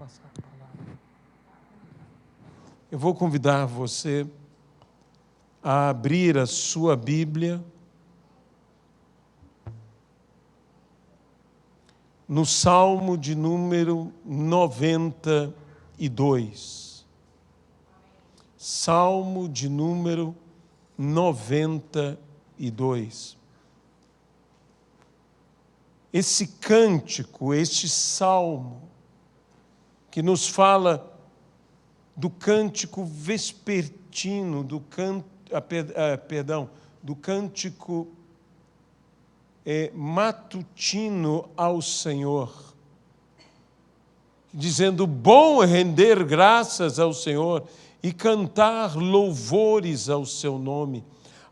passar a palavra. Eu vou convidar você a abrir a sua Bíblia no Salmo de número 92. Salmo de número 92. Esse cântico, este salmo, que nos fala do cântico vespertino, do cântico matutino ao Senhor, dizendo: bom é render graças ao Senhor e cantar louvores ao seu nome,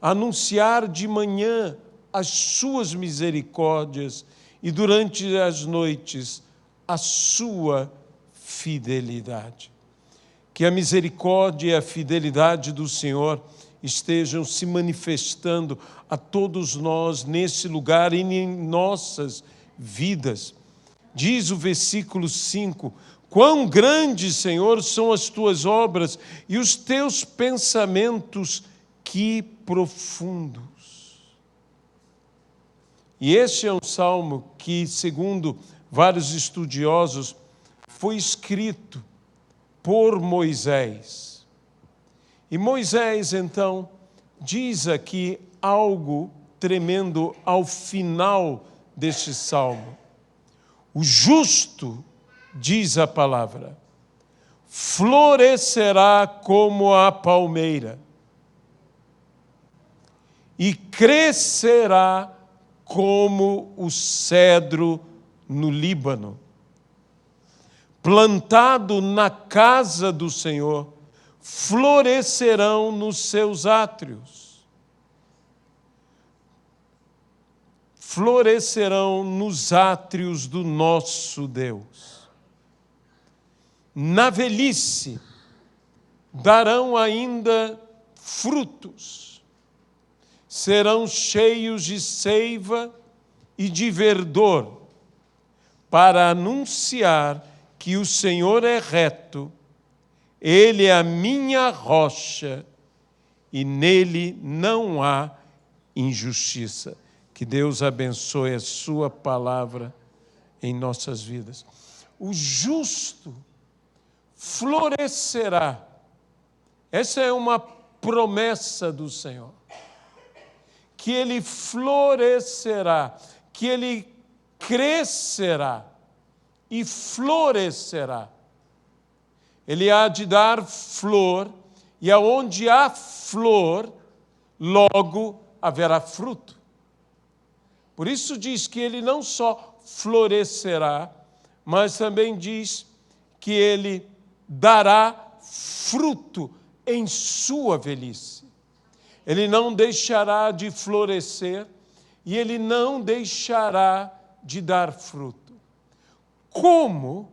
anunciar de manhã as suas misericórdias e durante as noites a sua fidelidade. Que a misericórdia e a fidelidade do Senhor estejam se manifestando a todos nós nesse lugar e em nossas vidas. Diz o versículo 5: quão grandes, Senhor, são as tuas obras e os teus pensamentos, que profundos. E este é um salmo que, segundo vários estudiosos, foi escrito por Moisés. E Moisés, então, diz aqui algo tremendo ao final deste salmo. O justo, diz a palavra, florescerá como a palmeira e crescerá como o cedro no Líbano. Plantado na casa do Senhor, florescerão nos seus átrios. Florescerão nos átrios do nosso Deus. Na velhice darão ainda frutos. Serão cheios de seiva e de verdor, para anunciar que o Senhor é reto, Ele é a minha rocha, e nele não há injustiça. Que Deus abençoe a sua palavra em nossas vidas. O justo florescerá. Essa é uma promessa do Senhor. Que ele florescerá, que ele crescerá e florescerá. Ele há de dar flor, e aonde há flor, logo haverá fruto. Por isso diz que ele não só florescerá, mas também diz que ele dará fruto em sua velhice. Ele não deixará de florescer e ele não deixará de dar fruto. Como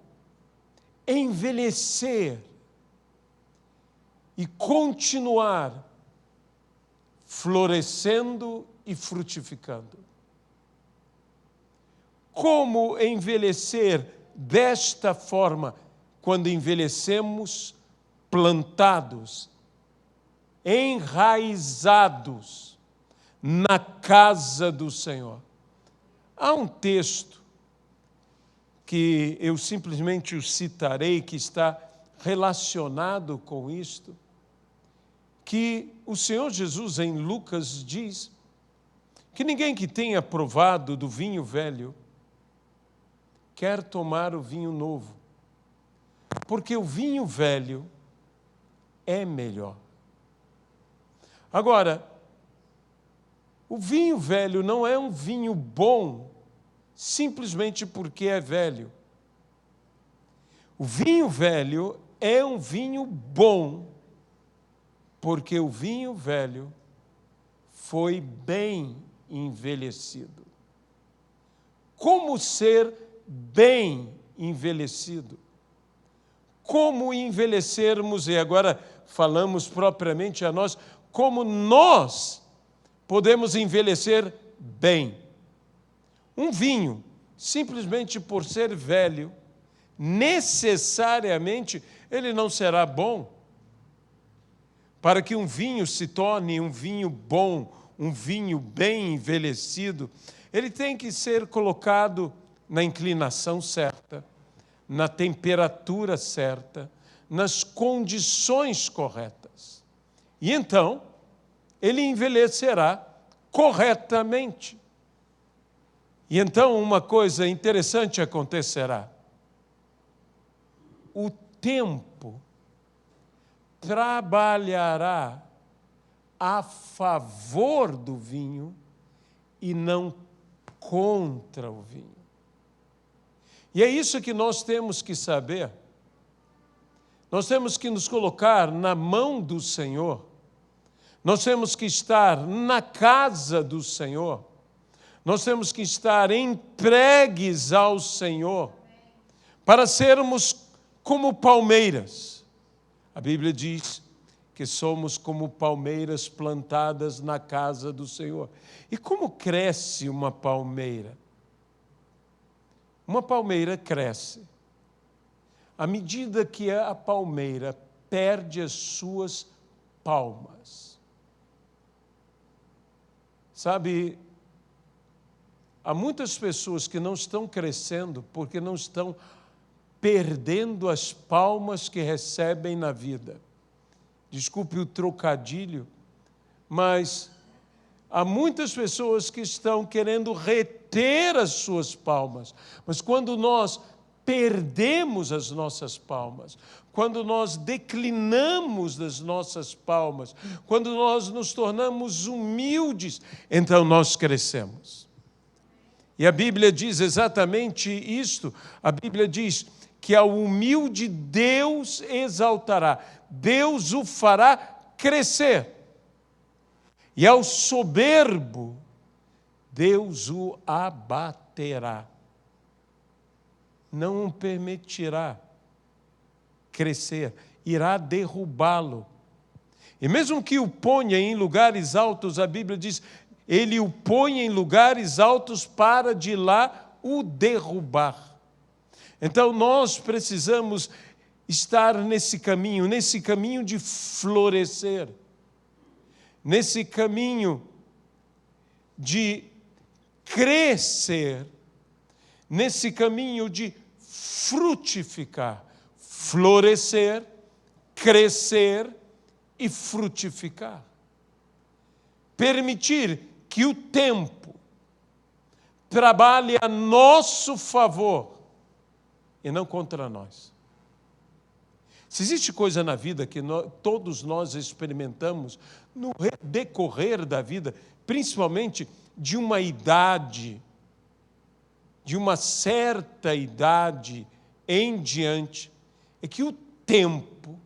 envelhecer e continuar florescendo e frutificando? Como envelhecer desta forma quando envelhecemos plantados, enraizados na casa do Senhor? Há um texto que eu simplesmente o citarei, que está relacionado com isto, que o Senhor Jesus em Lucas diz que ninguém que tenha provado do vinho velho quer tomar o vinho novo, porque o vinho velho é melhor. Agora, o vinho velho não é um vinho bom simplesmente porque é velho. O vinho velho é um vinho bom porque o vinho velho foi bem envelhecido. Como ser bem envelhecido? Como envelhecermos, e agora falamos propriamente a nós, como nós podemos envelhecer bem. Um vinho, simplesmente por ser velho, necessariamente ele não será bom. Para que um vinho se torne um vinho bom, um vinho bem envelhecido, ele tem que ser colocado na inclinação certa, na temperatura certa, nas condições corretas. E então, ele envelhecerá corretamente. E então uma coisa interessante acontecerá. O tempo trabalhará a favor do vinho e não contra o vinho. E é isso que nós temos que saber. Nós temos que nos colocar na mão do Senhor. Nós temos que estar na casa do Senhor. Nós temos que estar entregues ao Senhor para sermos como palmeiras. A Bíblia diz que somos como palmeiras plantadas na casa do Senhor. E como cresce uma palmeira? Uma palmeira cresce à medida que a palmeira perde as suas palmas. Sabe, há muitas pessoas que não estão crescendo porque não estão perdendo as palmas que recebem na vida. Desculpe o trocadilho, mas há muitas pessoas que estão querendo reter as suas palmas. Mas quando nós perdemos as nossas palmas, quando nós declinamos das nossas palmas, quando nós nos tornamos humildes, então nós crescemos. E a Bíblia diz exatamente isto. A Bíblia diz que ao humilde Deus exaltará, Deus o fará crescer. E ao soberbo, Deus o abaterá. Não o permitirá crescer, irá derrubá-lo. E mesmo que o ponha em lugares altos, a Bíblia diz, ele o põe em lugares altos para de lá o derrubar. Então nós precisamos estar nesse caminho de florescer, nesse caminho de crescer, nesse caminho de frutificar, florescer, crescer e frutificar. Permitir que o tempo trabalhe a nosso favor e não contra nós. Se existe coisa na vida que todos nós experimentamos no decorrer da vida, principalmente de uma idade, de uma certa idade em diante, é que o tempo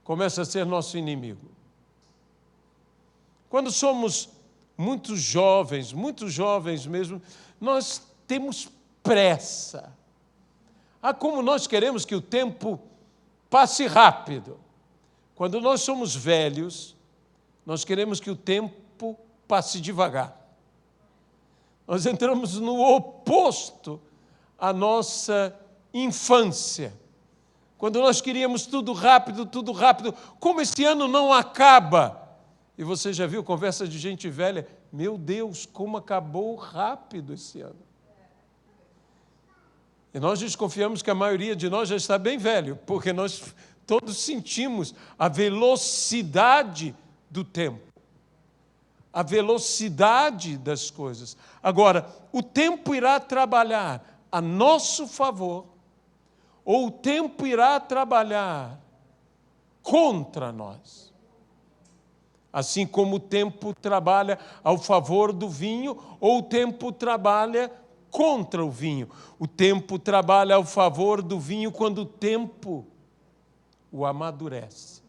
começa a ser nosso inimigo. Quando somos muito jovens mesmo, nós temos pressa. Como nós queremos que o tempo passe rápido. Quando nós somos velhos, nós queremos que o tempo passe devagar. Nós entramos no oposto à nossa infância. Quando nós queríamos tudo rápido, como esse ano não acaba. E você já viu conversa de gente velha? Meu Deus, como acabou rápido esse ano. E nós desconfiamos que a maioria de nós já está bem velho, porque nós todos sentimos a velocidade do tempo, a velocidade das coisas. Agora, o tempo irá trabalhar a nosso favor, ou o tempo irá trabalhar contra nós. Assim como o tempo trabalha ao favor do vinho, ou o tempo trabalha contra o vinho. O tempo trabalha ao favor do vinho quando o tempo o amadurece.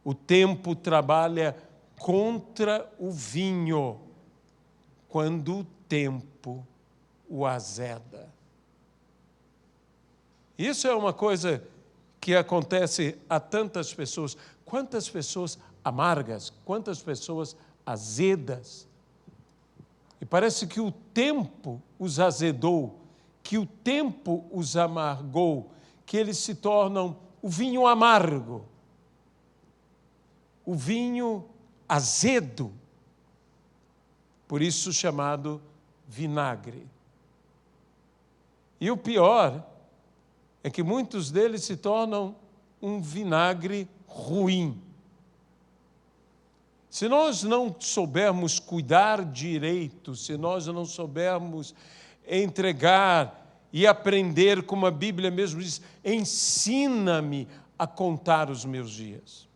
O tempo trabalha contra o vinho quando o tempo o azeda. Isso é uma coisa que acontece a tantas pessoas. Quantas pessoas amargas, quantas pessoas azedas. E parece que o tempo os azedou, que o tempo os amargou, que eles se tornam o vinho amargo, o vinho azedo, por isso chamado vinagre. E o pior é que muitos deles se tornam um vinagre ruim. Se nós não soubermos cuidar direito, se nós não soubermos entregar e aprender, como a Bíblia mesmo diz, ensina-me a contar os meus dias.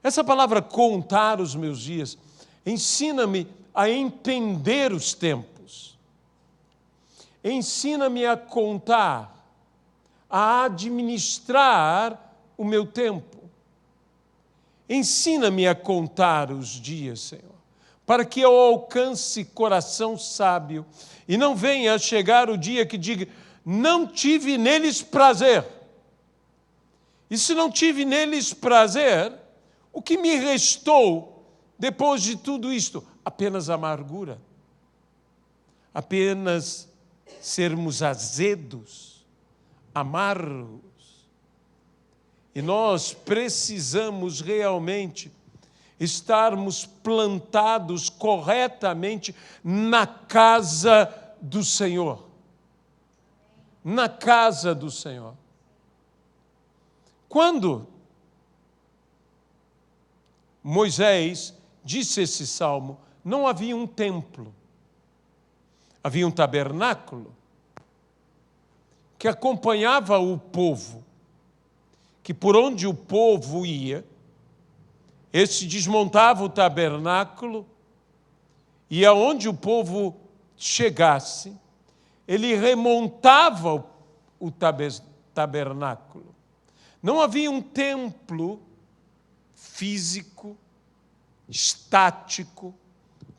Essa palavra contar os meus dias, ensina-me a entender os tempos. Ensina-me a contar, a administrar o meu tempo. Ensina-me a contar os dias, Senhor, para que eu alcance coração sábio e não venha a chegar o dia que diga, não tive neles prazer. E se não tive neles prazer, o que me restou depois de tudo isto? Apenas amargura. Apenas sermos azedos, amargos. E nós precisamos realmente estarmos plantados corretamente na casa do Senhor. Na casa do Senhor. Quando Moisés disse esse salmo, não havia um templo, havia um tabernáculo que acompanhava o povo, que por onde o povo ia, esse desmontava o tabernáculo e aonde o povo chegasse, ele remontava o tabernáculo. Não havia um templo físico, estático,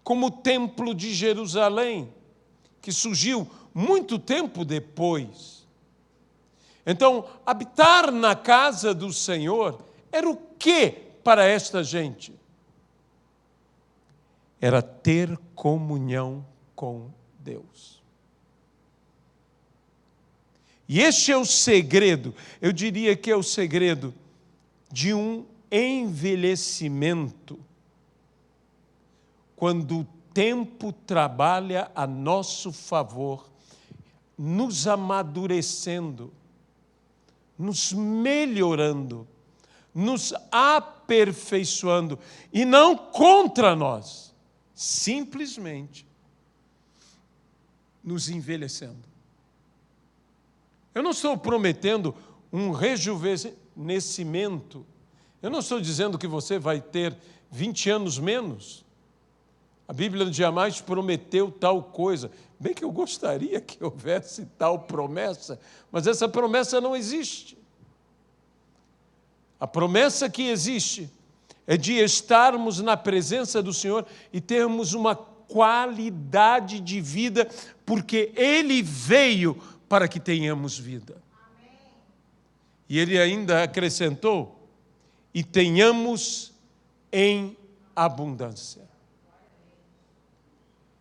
como o templo de Jerusalém, que surgiu muito tempo depois. Então, habitar na casa do Senhor era o quê para esta gente? Era ter comunhão com Deus. E este é o segredo, eu diria que é o segredo de um envelhecimento, quando o tempo trabalha a nosso favor, nos amadurecendo, nos melhorando, nos aperfeiçoando, e não contra nós, simplesmente nos envelhecendo. Eu não estou prometendo um rejuvenescimento, eu não estou dizendo que você vai ter 20 anos menos. A Bíblia jamais prometeu tal coisa. Bem que eu gostaria que houvesse tal promessa, mas essa promessa não existe. A promessa que existe é de estarmos na presença do Senhor e termos uma qualidade de vida, porque Ele veio para que tenhamos vida. E Ele ainda acrescentou, e tenhamos em abundância.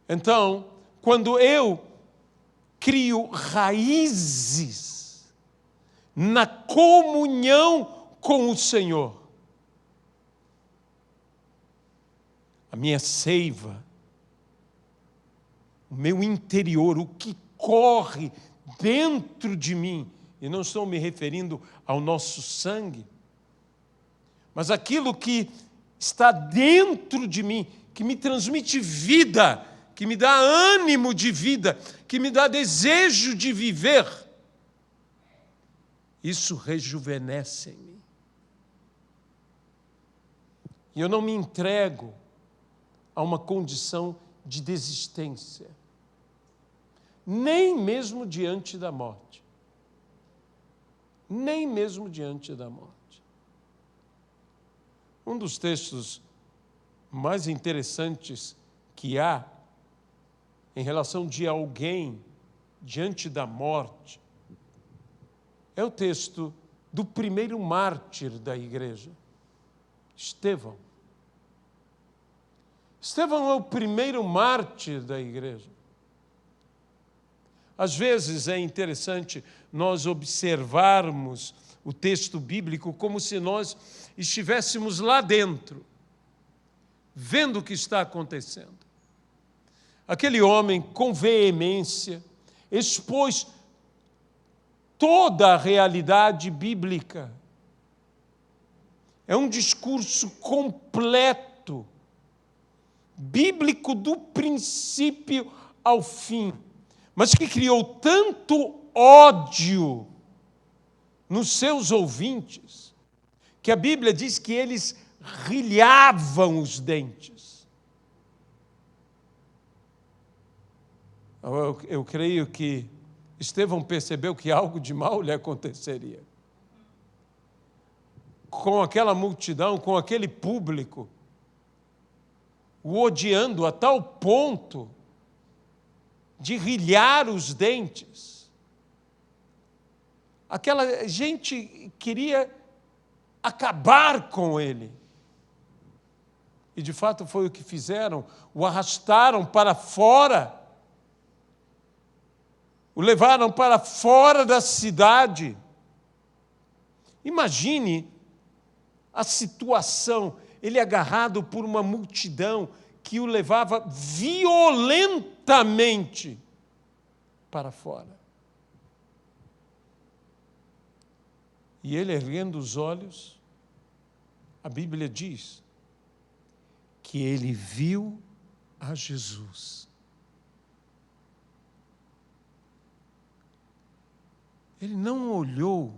Então, quando eu crio raízes na comunhão com o Senhor, a minha seiva, o meu interior, o que corre dentro de mim, e não estou me referindo ao nosso sangue, mas aquilo que está dentro de mim, que me transmite vida, que me dá ânimo de vida, que me dá desejo de viver, isso rejuvenesce em mim. E eu não me entrego a uma condição de desistência, nem mesmo diante da morte. Nem mesmo diante da morte. Um dos textos mais interessantes que há em relação de alguém diante da morte é o texto do primeiro mártir da igreja, Estevão. Estevão é o primeiro mártir da igreja. Às vezes é interessante nós observarmos o texto bíblico como se nós estivéssemos lá dentro, vendo o que está acontecendo. Aquele homem, com veemência, expôs toda a realidade bíblica. É um discurso completo, bíblico do princípio ao fim, mas que criou tanto ódio nos seus ouvintes, que a Bíblia diz que eles rilhavam os dentes. Eu creio que Estevão percebeu que algo de mal lhe aconteceria. Com aquela multidão, com aquele público, o odiando a tal ponto de rilhar os dentes. Aquela gente queria acabar com ele. E, de fato, foi o que fizeram. O arrastaram para fora. O levaram para fora da cidade. Imagine a situação. Ele agarrado por uma multidão que o levava violentamente para fora. E ele, erguendo os olhos, a Bíblia diz que ele viu a Jesus. Ele não olhou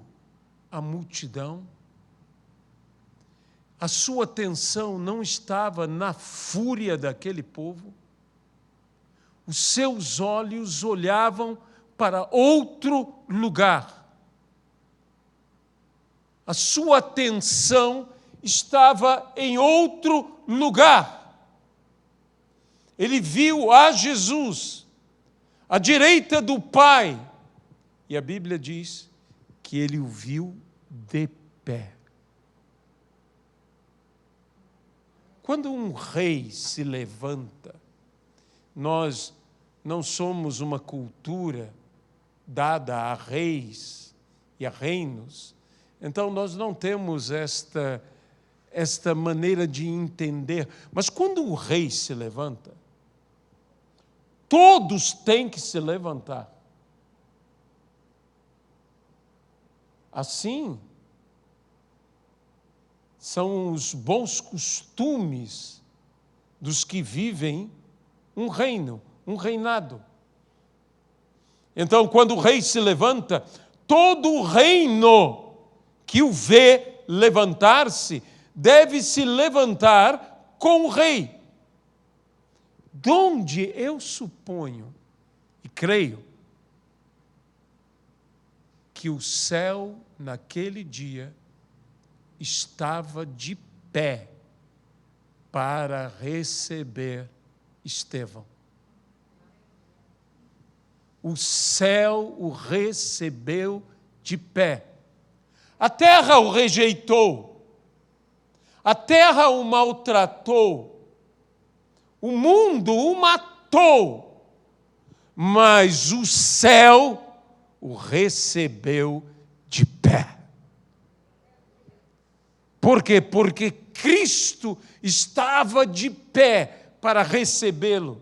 a multidão, a sua atenção não estava na fúria daquele povo, os seus olhos olhavam para outro lugar. A sua atenção estava em outro lugar. Ele viu a Jesus, à direita do Pai, e a Bíblia diz que ele o viu de pé. Quando um rei se levanta, nós não somos uma cultura dada a reis e a reinos, então nós não temos esta maneira de entender. Mas quando um rei se levanta, todos têm que se levantar. Assim, são os bons costumes dos que vivem um reino, um reinado. Então, quando o rei se levanta, todo o reino que o vê levantar-se deve se levantar com o rei. Donde eu suponho e creio que o céu naquele dia estava de pé para receber Estevão. O céu o recebeu de pé. A terra o rejeitou. A terra o maltratou. O mundo o matou. Mas o céu o recebeu de pé. Por quê? Porque Cristo estava de pé para recebê-lo.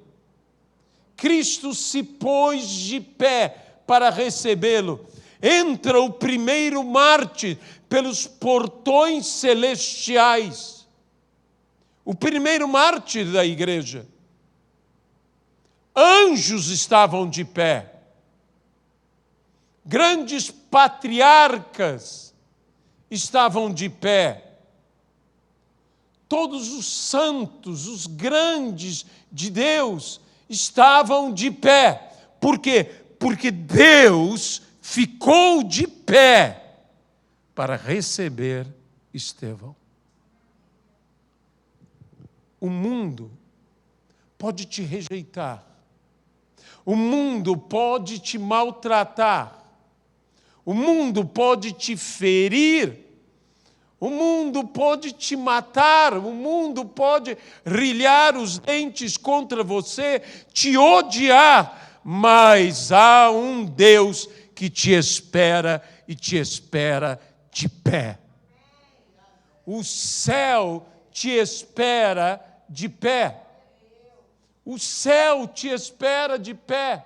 Cristo se pôs de pé para recebê-lo. Entra o primeiro mártir pelos portões celestiais. O primeiro mártir da igreja. Anjos estavam de pé. Grandes patriarcas estavam de pé. Todos os santos, os grandes de Deus, estavam de pé. Por quê? Porque Deus ficou de pé para receber Estevão. O mundo pode te rejeitar. O mundo pode te maltratar. O mundo pode te ferir. O mundo pode te matar, o mundo pode rilhar os dentes contra você, te odiar, mas há um Deus que te espera e te espera de pé. O céu te espera de pé. O céu te espera de pé.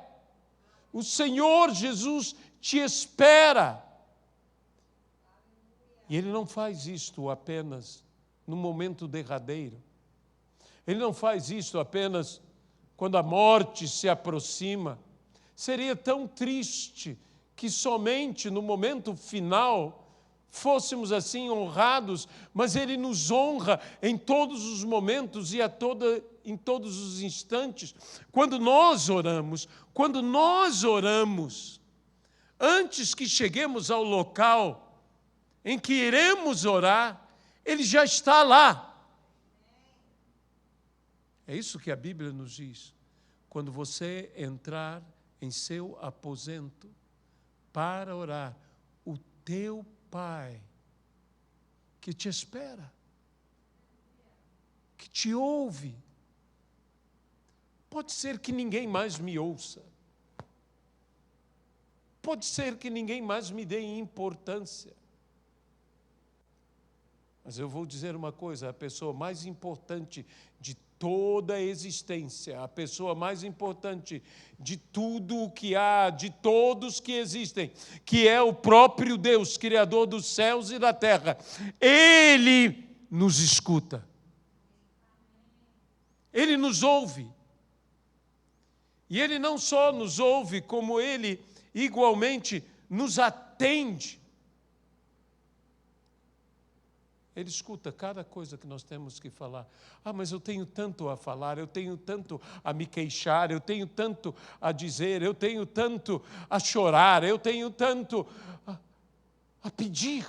O Senhor Jesus te espera. E Ele não faz isto apenas no momento derradeiro. Ele não faz isto apenas quando a morte se aproxima. Seria tão triste que somente no momento final fôssemos assim honrados, mas Ele nos honra em todos os momentos e em todos os instantes. Quando nós oramos, antes que cheguemos ao local em que iremos orar, Ele já está lá. É isso que a Bíblia nos diz. Quando você entrar em seu aposento para orar, o teu Pai que te espera, que te ouve. Pode ser que ninguém mais me ouça. Pode ser que ninguém mais me dê importância. Mas eu vou dizer uma coisa, a pessoa mais importante de toda a existência, a pessoa mais importante de tudo o que há, de todos que existem, que é o próprio Deus, Criador dos céus e da terra, Ele nos escuta. Ele nos ouve. E Ele não só nos ouve, como Ele igualmente nos atende. Ele escuta cada coisa que nós temos que falar. Mas eu tenho tanto a falar, eu tenho tanto a me queixar, eu tenho tanto a dizer, eu tenho tanto a chorar, eu tenho tanto a pedir.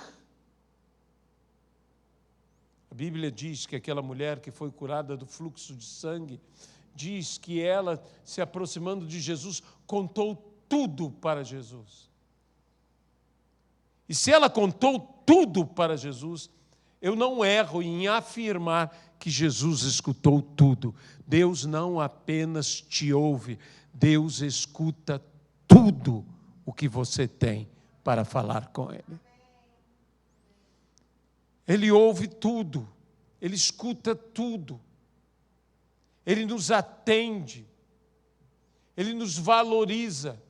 A Bíblia diz que aquela mulher que foi curada do fluxo de sangue, diz que ela, se aproximando de Jesus, contou tudo para Jesus. E se ela contou tudo para Jesus, eu não erro em afirmar que Jesus escutou tudo. Deus não apenas te ouve, Deus escuta tudo o que você tem para falar com Ele. Ele ouve tudo, Ele escuta tudo, Ele nos atende, Ele nos valoriza.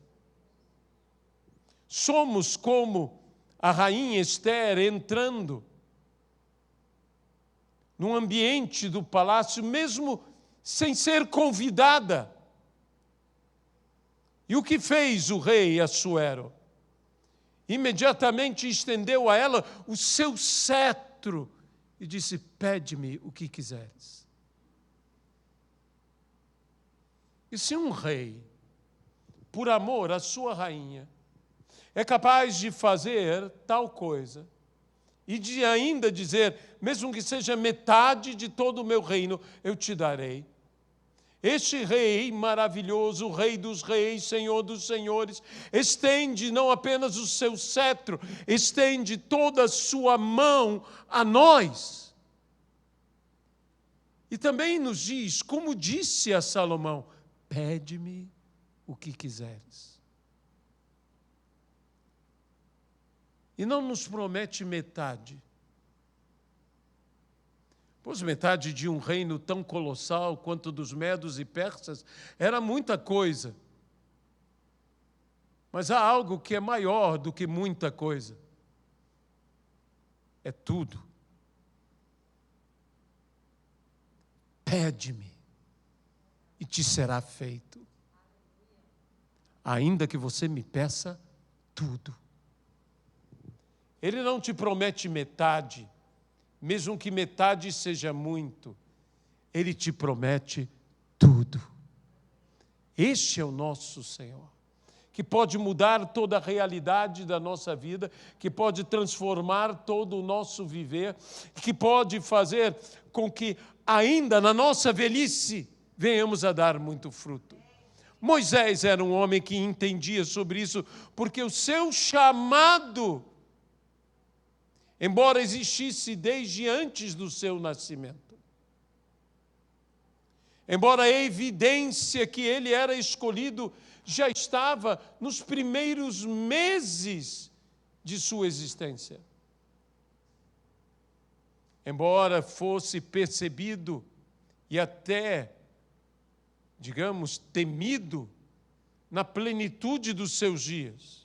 Somos como a rainha Esther entrando num ambiente do palácio, mesmo sem ser convidada. E o que fez o rei Assuero? Imediatamente estendeu a ela o seu cetro e disse: pede-me o que quiseres. E se um rei, por amor à sua rainha, é capaz de fazer tal coisa, e de ainda dizer, mesmo que seja metade de todo o meu reino, eu te darei. Este rei maravilhoso, Rei dos reis, Senhor dos senhores, estende não apenas o seu cetro, estende toda a sua mão a nós. E também nos diz, como disse a Salomão, pede-me o que quiseres. E não nos promete metade. Pois metade de um reino tão colossal quanto dos medos e persas era muita coisa. Mas há algo que é maior do que muita coisa. É tudo. Pede-me e te será feito. Ainda que você me peça tudo. Ele não te promete metade, mesmo que metade seja muito. Ele te promete tudo. Este é o nosso Senhor, que pode mudar toda a realidade da nossa vida, que pode transformar todo o nosso viver, que pode fazer com que ainda na nossa velhice venhamos a dar muito fruto. Moisés era um homem que entendia sobre isso, porque o seu chamado, embora existisse desde antes do seu nascimento, embora a evidência que ele era escolhido já estava nos primeiros meses de sua existência. Embora fosse percebido e até, digamos, temido na plenitude dos seus dias,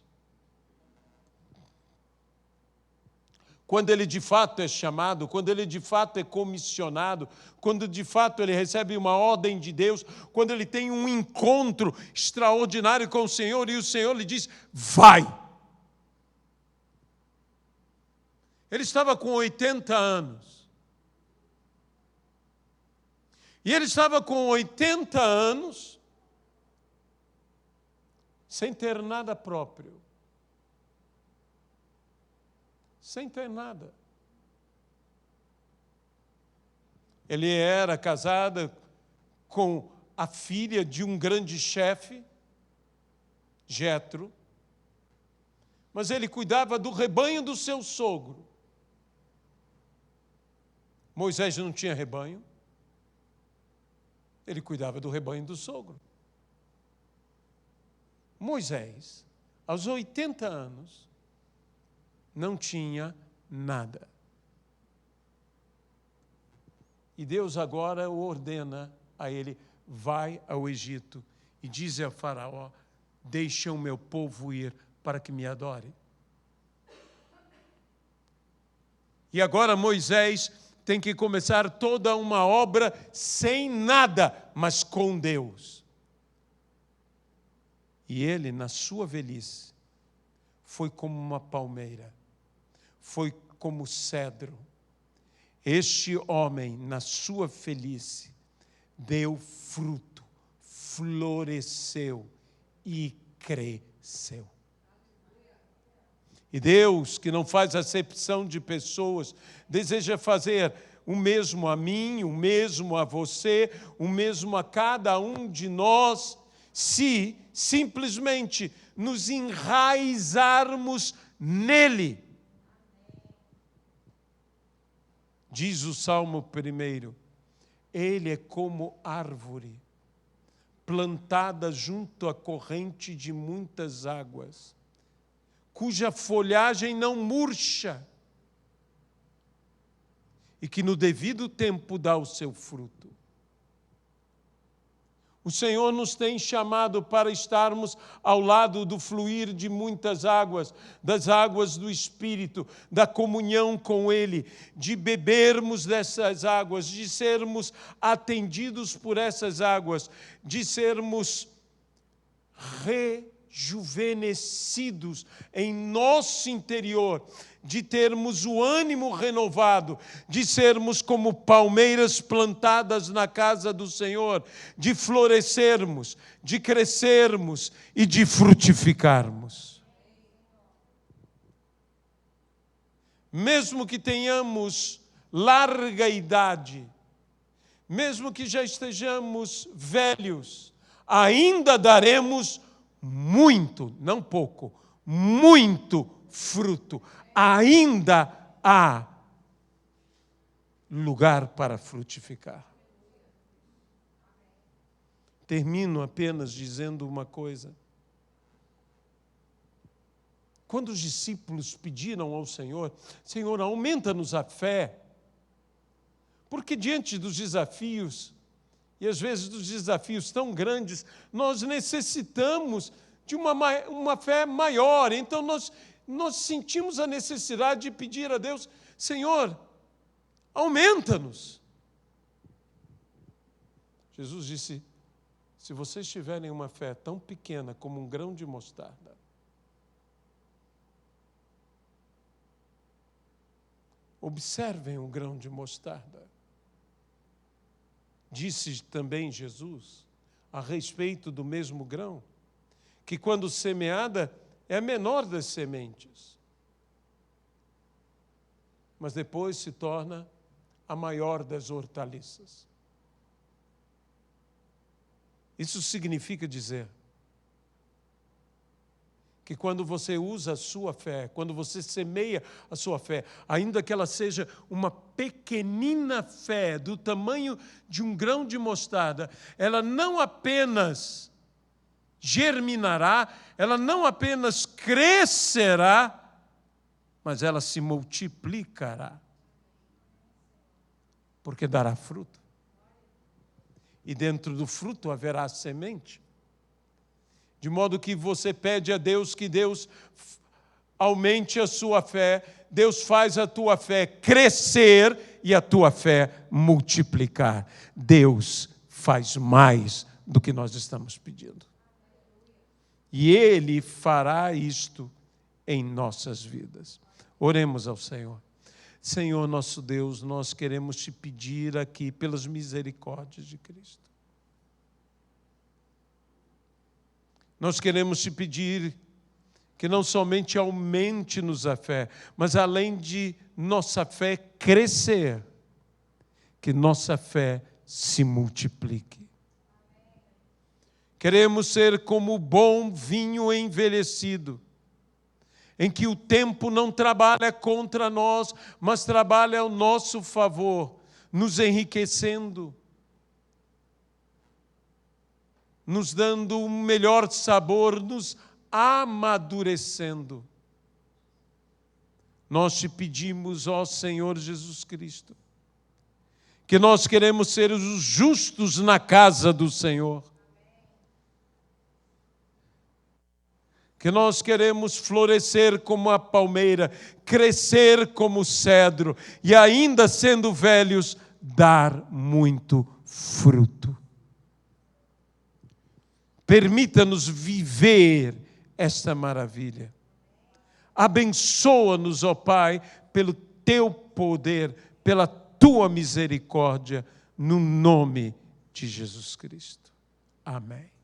quando ele de fato é chamado, quando ele de fato é comissionado, quando de fato ele recebe uma ordem de Deus, quando ele tem um encontro extraordinário com o Senhor e o Senhor lhe diz: vai. Ele estava com 80 anos. E ele estava com 80 anos sem ter nada próprio. Sem ter nada. Ele era casado com a filha de um grande chefe, Jetro, mas ele cuidava do rebanho do seu sogro. Moisés não tinha rebanho, ele cuidava do rebanho do sogro. Moisés, aos 80 anos, não tinha nada. E Deus agora ordena a ele: vai ao Egito e diz a Faraó: deixa o meu povo ir para que me adore. E agora Moisés tem que começar toda uma obra sem nada, mas com Deus. E ele, na sua velhice, foi como uma palmeira, foi como cedro. Este homem, na sua velhice, deu fruto, floresceu e cresceu. E Deus, que não faz acepção de pessoas, deseja fazer o mesmo a mim, o mesmo a você, o mesmo a cada um de nós, se simplesmente nos enraizarmos nele. Diz o Salmo 1, ele é como árvore plantada junto à corrente de muitas águas, cuja folhagem não murcha e que no devido tempo dá o seu fruto. O Senhor nos tem chamado para estarmos ao lado do fluir de muitas águas, das águas do Espírito, da comunhão com Ele, de bebermos dessas águas, de sermos atendidos por essas águas, de sermos rejuvenescidos em nosso interior, de termos o ânimo renovado, de sermos como palmeiras plantadas na casa do Senhor, de florescermos, de crescermos e de frutificarmos. Mesmo que tenhamos larga idade, mesmo que já estejamos velhos, ainda daremos muito, não pouco, muito fruto. Ainda há lugar para frutificar. Termino apenas dizendo uma coisa. Quando os discípulos pediram ao Senhor: Senhor, aumenta-nos a fé, porque diante dos desafios, e às vezes dos desafios tão grandes, nós necessitamos de uma fé maior. Então nós sentimos a necessidade de pedir a Deus: Senhor, aumenta-nos. Jesus disse: se vocês tiverem uma fé tão pequena como um grão de mostarda, observem o grão de mostarda. Disse também Jesus, a respeito do mesmo grão, que quando semeada é a menor das sementes, mas depois se torna a maior das hortaliças. Isso significa dizer que quando você usa a sua fé, quando você semeia a sua fé, ainda que ela seja uma pequenina fé do tamanho de um grão de mostarda, ela não apenas germinará, ela não apenas crescerá, mas ela se multiplicará. Porque dará fruto. E dentro do fruto haverá semente. De modo que você pede a Deus que Deus aumente a sua fé, Deus faz a tua fé crescer e a tua fé multiplicar. Deus faz mais do que nós estamos pedindo. E Ele fará isto em nossas vidas. Oremos ao Senhor. Senhor nosso Deus, nós queremos te pedir aqui pelas misericórdias de Cristo. Nós queremos te pedir que não somente aumente-nos a fé, mas além de nossa fé crescer, que nossa fé se multiplique. Queremos ser como o bom vinho envelhecido, em que o tempo não trabalha contra nós, mas trabalha ao nosso favor, nos enriquecendo, nos dando um melhor sabor, nos amadurecendo. Nós te pedimos, ó Senhor Jesus Cristo, que nós queremos ser os justos na casa do Senhor, que nós queremos florescer como a palmeira, crescer como o cedro e ainda sendo velhos, dar muito fruto. Permita-nos viver esta maravilha. Abençoa-nos, ó Pai, pelo teu poder, pela tua misericórdia, no nome de Jesus Cristo. Amém.